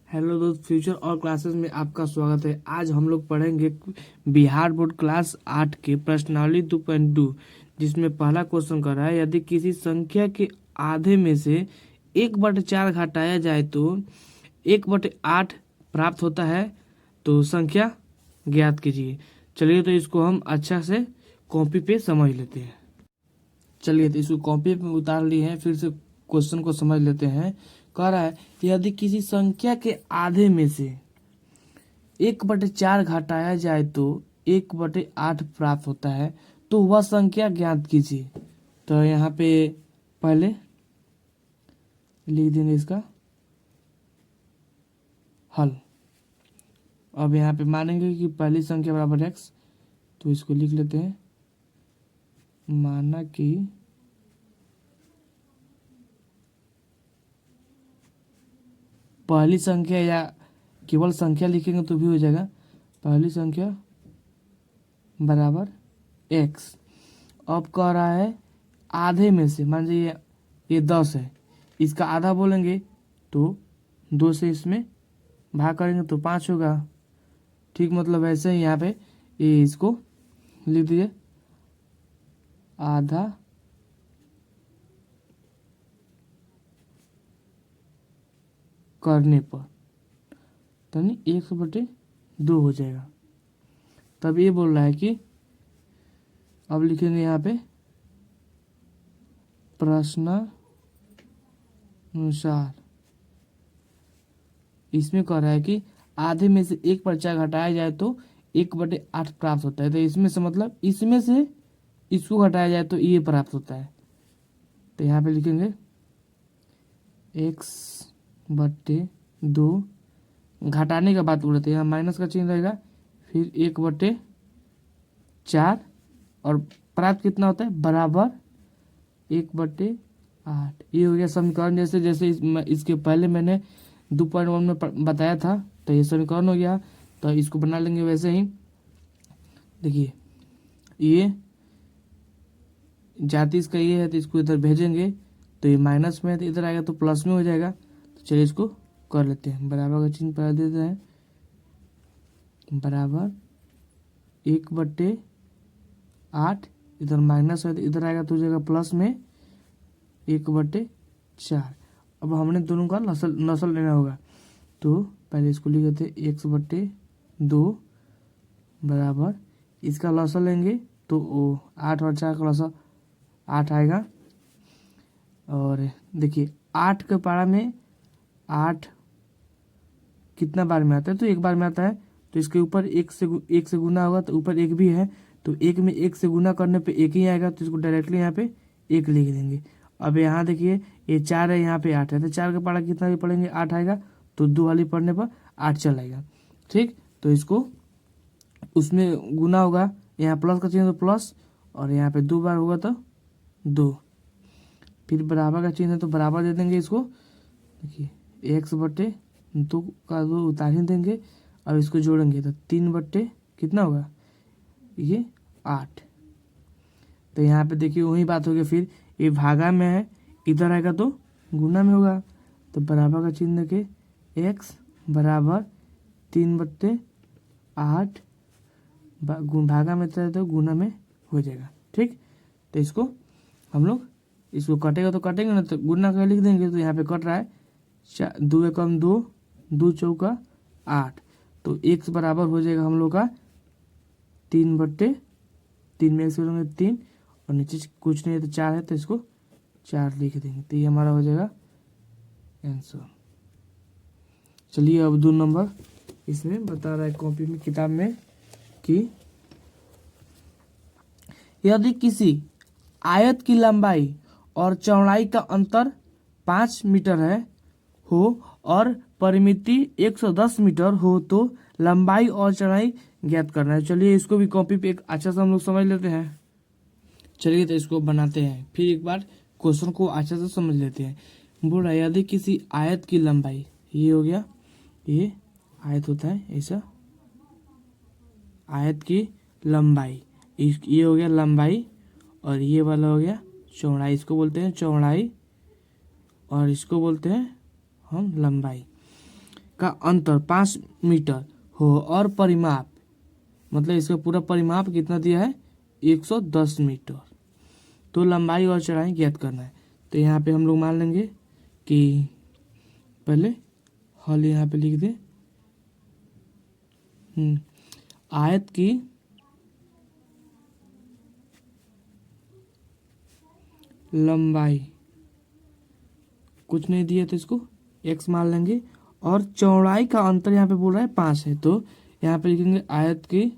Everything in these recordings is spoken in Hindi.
हेलो दोस्त, फ्यूचर और क्लासेस में आपका स्वागत है। आज हम लोग पढ़ेंगे बिहार बोर्ड क्लास 8 के प्रश्नावली 2.2, जिसमें पहला क्वेश्चन कर रहा है, यदि किसी संख्या के आधे में से 1/4 घटाया जाए तो 1/8 प्राप्त होता है, तो संख्या ज्ञात कीजिए। चलिए तो इसको हम अच्छा से कॉपी पे समझ लेते हैं। चलिए तो इसको कॉपी पे उतार लिए हैं, फिर से क्वेश्चन को समझ लेते हैं। कह रहा है यदि किसी संख्या के आधे में से 1/4 घटाया जाए तो 1/8 प्राप्त होता है, तो वह संख्या ज्ञात कीजिए। तो यहाँ पे पहले लिख देंगे इसका हल। अब यहाँ पे मानेंगे कि पहली संख्या बराबर x, तो इसको लिख लेते हैं। माना कि पहली संख्या, या केवल संख्या लिखेंगे तो भी हो जाएगा, पहली संख्या बराबर x। अब कह रहा है आधे में से, मान लीजिए ये 10 है, इसका आधा बोलेंगे तो 2 से इसमें भाग करेंगे तो 5 होगा। ठीक, मतलब ऐसे ही यहाँ पे ये इसको लिख दीजिए, आधा करने पर तो नहीं 1/2 हो जाएगा। तब ये बोल रहा है कि अब लिखेंगे यहाँ पे प्रश्नानुसार। इसमें कह रहा है कि आधे में से 1/4 घटाया जाए तो 1/8 प्राप्त होता है, तो इसमें से मतलब इसमें से इसको घटाया जाए तो ये प्राप्त होता है। तो यहाँ पे लिखेंगे x/2, घटाने का बात बोल रहे थे, यहाँ माइनस का चिन्ह रहेगा, फिर 1/4 और प्राप्त कितना होता है बराबर 1/8। ये हो गया समीकरण। जैसे जैसे इसके पहले मैंने 2.1 में बताया था, तो ये समीकरण हो गया। तो इसको बना लेंगे वैसे ही। देखिए ये जाति इसका ये है, तो इसको इधर भेजेंगे तो ये माइनस में है, तो इधर आएगा तो प्लस में हो जाएगा। तो चलिए इसको कर लेते हैं। बराबर का चिन्ह पहले देते हैं, बराबर 1/8, इधर माइनस है तो इधर आएगा तो हो जाएगा प्लस में 1/4। अब हमने दोनों का नस्ल लेना होगा, तो पहले इसको लिख देते हैं x/2 बराबर, इसका लसल लेंगे तो 8 और 4 का लसल 8 आएगा। और देखिए 8 के पारा में 8 कितना बार में आता है, तो एक बार में आता है, तो इसके ऊपर एक से गुना होगा, तो ऊपर एक भी है, तो एक में एक से गुना करने पे एक ही आएगा, तो इसको डायरेक्टली यहाँ पे एक लिख देंगे। अब यहाँ देखिए ये 4 है, यहाँ पे 8 है, तो 4 का पारा कितना भी पढ़ेंगे 8 आएगा, तो 2 वाली पढ़ने पर 8 चल आएगा। ठीक, तो इसको उसमें गुना होगा, यहाँ प्लस का चिन्ह तो प्लस, और यहाँ पे 2 बार होगा तो 2, फिर बराबर का चिन्ह है तो बराबर दे देंगे इसको। देखिए x/2 का 2 उतार ही देंगे, और इसको जोड़ेंगे तो 3 कितना होगा ये 8। तो यहाँ पे देखिए वही बात हो गई, फिर ये भागा में है, इधर आएगा तो गुना में होगा, तो बराबर का चिन्ह के x बराबर 3/8 भागा में तो गुना में हो जाएगा। ठीक, तो इसको हम लोग इसको कटेगा तो कटेंगे ना, तो गुना का लिख देंगे, तो यहाँ पे कट रहा है 2 एकम 2, 2 चौका 8, तो x बराबर हो जाएगा हम लोग का 3/3 में x बोलेंगे 3, और नीचे कुछ नहीं है तो 4 है, तो इसको 4 लिख देंगे, तो ये हमारा हो जाएगा आंसर। चलिए अब 2 नंबर इसमें बता रहा है कॉपी में, किताब में, कि यदि किसी आयत की लंबाई और चौड़ाई का अंतर 5 मीटर हो और परिमिति 110 मीटर हो, तो लंबाई और चौड़ाई ज्ञात करना है। चलिए इसको भी कॉपी पे एक अच्छा से हम लोग समझ लेते हैं। चलिए तो इसको बनाते हैं, फिर एक बार क्वेश्चन को अच्छा से समझ लेते हैं। बोल रहा है यदि किसी आयत की लंबाई, ये हो गया, ये आयत होता है ऐसा, आयत की लंबाई, ये हो गया लंबाई, और ये वाला हो गया चौड़ाई, इसको बोलते हैं चौड़ाई, और इसको बोलते हैं हम लंबाई। का अंतर 5 मीटर हो और परिमाप, मतलब इसका पूरा परिमाप कितना दिया है 110 मीटर, तो लंबाई और चौड़ाई ज्ञात करना है। तो यहाँ पे हम लोग मान लेंगे कि पहले हल यहाँ पे लिख दें, आयत की लंबाई कुछ नहीं दिया तो इसको x मान लेंगे, और चौड़ाई का अंतर यहाँ पे बोल रहा है 5 है, तो यहाँ पे लिखेंगे आयत की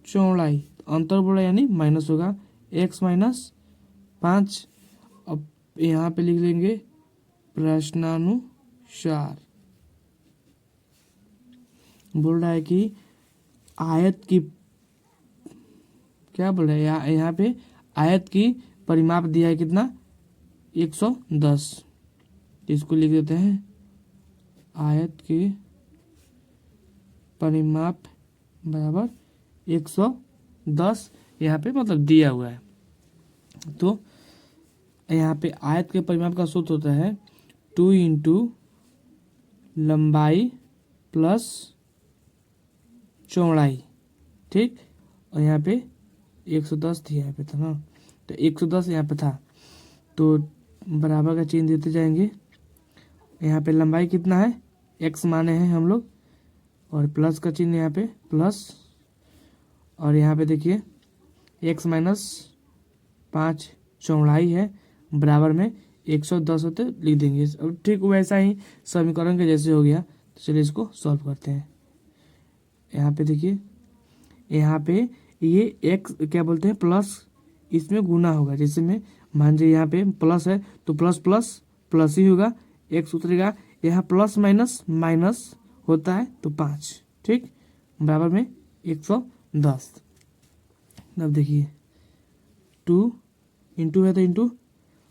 चौड़ाई, अंतर बोला यानी माइनस होगा x माइनस 5। अब यहाँ पे लिख लेंगे प्रश्नानुसार, बोल रहा है कि आयत की, क्या बोल रहा है यहाँ पे आयत की परिमाप दिया है कितना 110, इसको लिख देते हैं आयत के परिमाप बराबर 110 यहाँ पे मतलब दिया हुआ है। तो यहाँ पे आयत के परिमाप का सूत्र होता है 2 इंटू लंबाई प्लस चौड़ाई, ठीक, और यहाँ पे 110 थी, यहाँ पे था ना, तो 110 यहाँ पे था, तो बराबर का चिन्ह देते जाएंगे। यहाँ पे लंबाई कितना है x माने हैं हम लोग, और प्लस का चिन्ह यहाँ पे प्लस, और यहाँ पे देखिए x माइनस 5 चौड़ाई है, बराबर में 110 होते लिख देंगे। अब ठीक वैसा ही समीकरण के जैसे हो गया, तो चलिए इसको सॉल्व करते हैं। यहाँ पे देखिए, यहाँ पे ये x क्या बोलते हैं प्लस, इसमें गुना होगा, जैसे में मान लीजिए यहाँ पे प्लस है तो प्लस प्लस प्लस ही होगा, x उतरेगा, यहाँ प्लस माइनस माइनस होता है तो 5, ठीक, बराबर में 110। अब देखिए 2 इंटू है तो इंटू,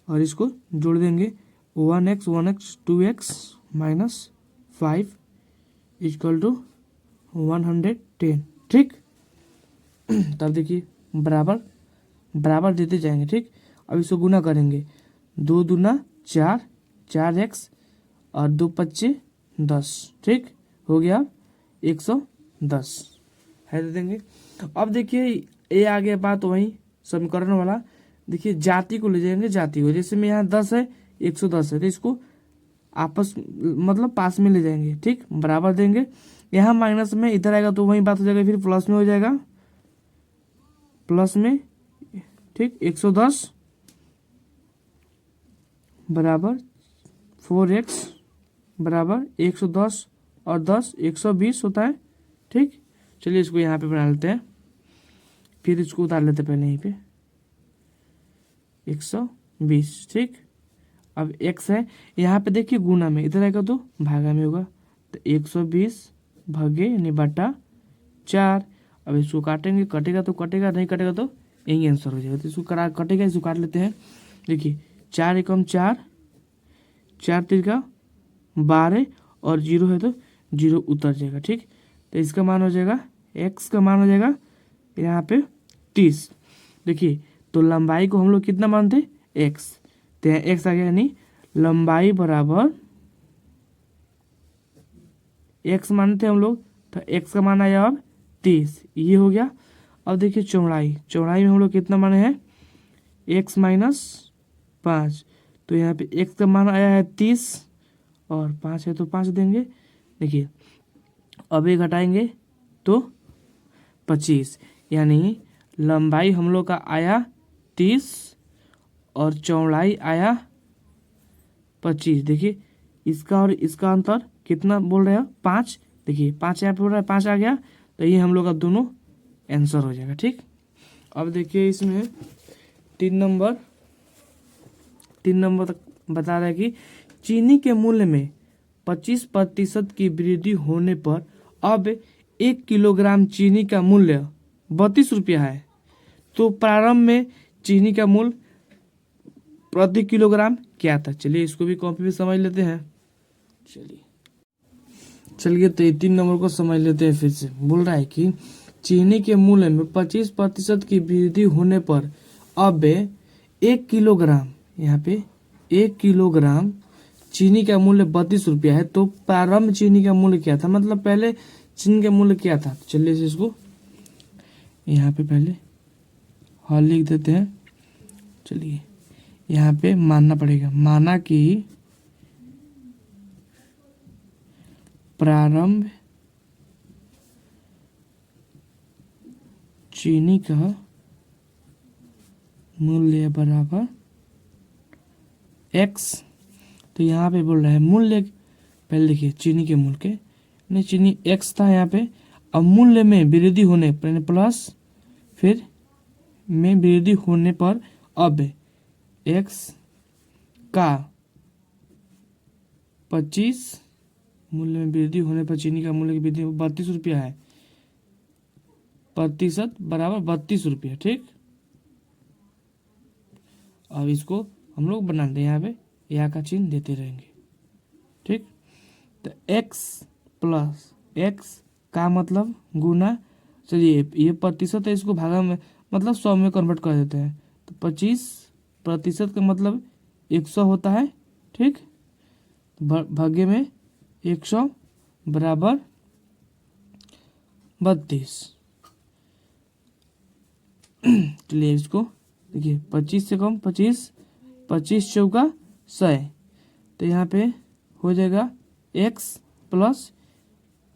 और इसको जोड़ देंगे 1x 2x minus 5 equal to 110, ठीक। तब देखिए बराबर बराबर देते जाएंगे, ठीक। अब इसको गुना करेंगे, 2 दूना 4, 4x और 2 पच्चे 10, ठीक, हो गया 110 है, दे देंगे। अब देखिए ये आ गया बात वही समीकरण वाला, देखिए जाति को ले जाएंगे, जाति को, जैसे में यहाँ 10 है 110 है, तो इसको आपस मतलब पास में ले जाएंगे, ठीक, बराबर देंगे, यहाँ माइनस में इधर आएगा तो वही बात हो जाएगा, फिर प्लस में हो जाएगा, प्लस में, ठीक, 110 बराबर 4x बराबर 110 और 10 120 होता है, ठीक। चलिए इसको यहाँ पे बना लेते हैं, फिर इसको उतार लेते हैं पहले यहीं पे 120, ठीक। अब x है, यहाँ पे देखिए गुना में, इधर आएगा तो भागा में होगा, तो 120 भागे यानी बटा 4। अब इसको काटेंगे, कटेगा तो कटेगा, नहीं कटेगा तो यही आंसर हो जाएगा, तो इसको कटेगा, इसको काट लेते हैं। देखिए 4 एकम 4, 4 तिरका 12 और 0 है तो 0 उतर जाएगा, ठीक। तो इसका मान हो जाएगा, x का मान हो जाएगा यहाँ पे 30। देखिए तो लंबाई को हम लोग कितना मानते x, तो यहाँ x आ गया, यानी लंबाई बराबर x मानते हम लोग, तो x का मान आया अब 30, ये हो गया। अब देखिए चौड़ाई, चौड़ाई में हम लोग कितना माने हैं x माइनस 5, तो यहाँ पे x का मान आया है 30 और 5 है तो 5 देंगे। देखिए अब ये घटाएंगे तो 25, यानी लंबाई हम लोग का आया 30 और चौड़ाई आया 25। देखिए इसका और इसका अंतर कितना बोल रहे हो 5, देखिए 5 यहाँ पे बोल रहा है, 5 आ गया, तो ये हम लोग का दोनों आंसर हो जाएगा, ठीक। अब देखिए इसमें 3 नंबर तक बता रहा है कि चीनी के मूल्य में 25% की वृद्धि होने पर अब 1 किलोग्राम चीनी का मूल्य 32 रुपया है, तो प्रारंभ में चीनी का मूल्य प्रति किलोग्राम क्या था। चलिए इसको भी कॉपी में समझ लेते हैं। चलिए तो 3 नंबर को समझ लेते हैं फिर से। बोल रहा है कि चीनी के मूल्य में 25% की वृद्धि होने पर अब 1 किलोग्राम, यहाँ पे 1 किलोग्राम चीनी का मूल्य 32 रुपया है, तो प्रारंभ चीनी का मूल्य क्या था, मतलब पहले चीनी का मूल्य क्या था। तो चलिए इसको यहाँ पे पहले हल लिख देते हैं। चलिए यहाँ पे मानना पड़ेगा, माना कि प्रारंभ चीनी का मूल्य बराबर x। तो यहाँ पे बोल रहा है मूल्य, पहले देखिए चीनी के मूल्य के, नहीं चीनी x था यहाँ पे, अब मूल्य में वृद्धि होने पर प्लस, फिर में वृद्धि होने पर अब x का 25, मूल्य में वृद्धि होने पर चीनी का मूल्य की वृद्धि 32 रुपया है, प्रतिशत बराबर 32 रुपया। ठीक, अब इसको हम लोग बना दें, यहाँ पे या का चिन्ह देते रहेंगे। ठीक, तो x प्लस x का मतलब गुना, चलिए ये प्रतिशत है, इसको भागा में मतलब 100 में कन्वर्ट कर देते हैं, तो 25% का मतलब 100 होता है। ठीक, भाग्य में 100 बराबर 32। चलिए इसको देखिए 25 से कम 25, 25 चौका 100, तो यहाँ पे हो जाएगा x प्लस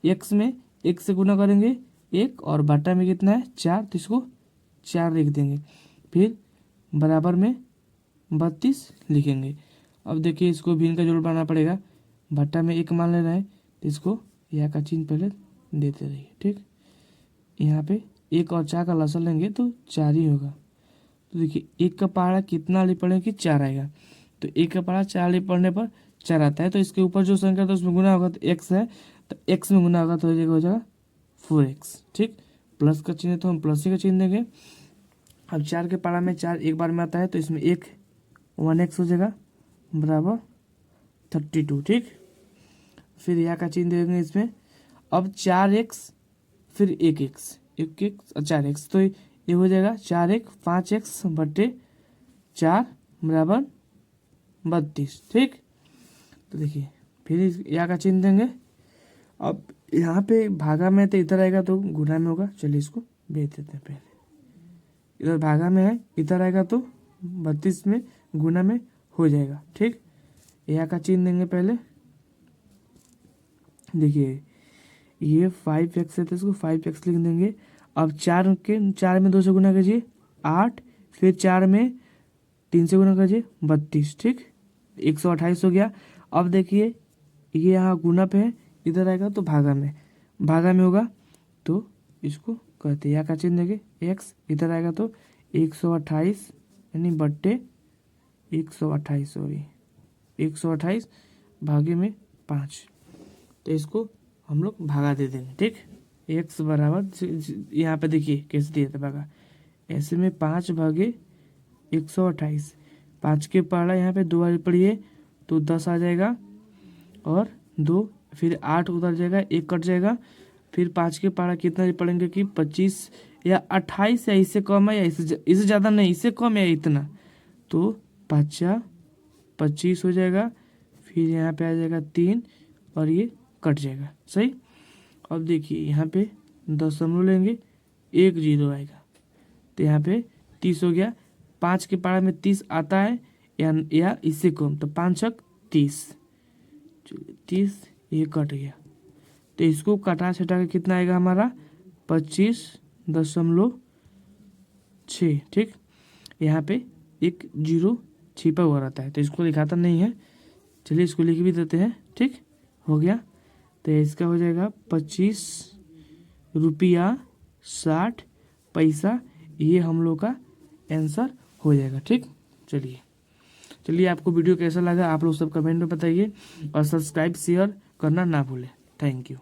x में 1 से गुना करेंगे 1, और बाटा में कितना है 4, तो इसको 4 लिख देंगे, फिर बराबर में 32 लिखेंगे। अब देखिए इसको भी इनका जोड़ बनाना पड़ेगा, भट्टा में 1 मान लेना है, तो इसको या का चिन्ह पहले देते रहिए। ठीक, यहाँ पे 1 और 4 का लसन लेंगे तो 4 ही होगा। तो देखिए 1 का पहाड़ा कितना ली पड़ेगा कि 4 आएगा, तो 1 का पहाड़ा 4 ली पढ़ने पर 4 आता है, तो इसके ऊपर जो संख्या था उसमें गुना होगा, तो x है, तो x में गुना होगा तो हो जाएगा 4x। ठीक, प्लस का चिन्ह तो हम प्लस ही का चिन्ह देंगे। अब 4 के पहाड़ा में 4 एक बार में आता है, तो इसमें 1x हो जाएगा बराबर 32। ठीक, फिर यहाँ का चिन्ह देंगे इसमें, अब 4x फिर 1x 4x, तो ये हो जाएगा 4x 5x बटे 4 बराबर 32। ठीक, तो देखिए फिर यहाँ का चिन्ह देंगे, अब यहाँ पे भागा में तो इधर आएगा तो गुना में होगा, चलिए इसको भेज देते हैं। पहले इधर भागा में है, इधर आएगा तो 32 में गुना में हो जाएगा। ठीक, यहाँ का चिन्ह देंगे पहले, देखिए ये 5x है तो इसको 5x लिख देंगे। अब 4 में 2 से गुना कीजिए 8, फिर 4 में 3 से गुना कीजिए 32। ठीक, 128 हो गया। अब देखिए ये यहाँ गुना पे है, इधर आएगा तो भागा में होगा, तो इसको कहते हैं यहाँ का चिन्ह देंगे x, इधर आएगा तो 128 यानी बट्टे 128, सॉरी 128 भागे में 5, तो इसको हम लोग भागा दे देंगे। ठीक, x बराबर यहाँ पे देखिए कैसे दिया था भागा, ऐसे में 5 भागे 128, 5 के पहाड़ा यहाँ पे 2 बार पढ़िए तो 10 आ जाएगा, और 2 फिर 8 उधर जाएगा, 1 कट जाएगा, फिर 5 के पहाड़ा कितना पढ़ेंगे कि 25 या 28 या इससे कम है, या इससे ज़्यादा नहीं, इससे कम है इतना, तो 5 25 हो जाएगा, फिर यहाँ पे आ जाएगा 3 और ये कट जाएगा। सही, अब देखिए यहाँ पे दशमलव लेंगे 1 0 आएगा, तो यहाँ पे 30 हो गया। 5 के पहाड़ा में 30 आता है या इससे कम, तो 5 छक 30, 30 ये कट गया, तो इसको कटा छटा के कितना आएगा हमारा 25.6। ठीक, यहाँ पे 1 0 छिपा हुआ रहता है तो इसको लिखाता नहीं है, चलिए इसको लिख भी देते हैं। ठीक, हो गया, तो इसका हो जाएगा 25 रुपया 60 पैसा, ये हम लोग का आंसर हो जाएगा। ठीक, चलिए आपको वीडियो कैसा लगा आप लोग सब कमेंट में बताइए, और सब्सक्राइब शेयर करना ना भूलें। Thank you.